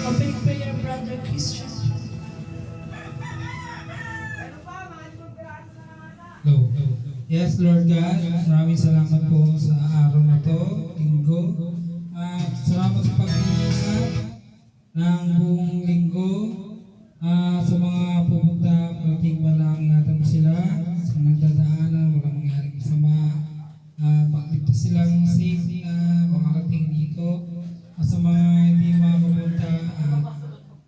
Open prayer, Brother Christian. Hello. Yes, Lord God, maraming salamat po sa araw na to, linggo. At salamat sa pag-iingat ng buong linggo. Sa mga pupunta, parating malangingatan mo sila. Sa nagdadaanan, walang mangyaring masama. Pagligtas silang safe na makarating dito. At sa mga hindi makapunta,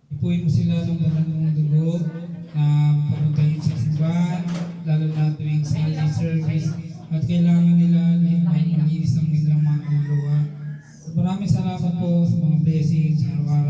ipuin mo sila ng banal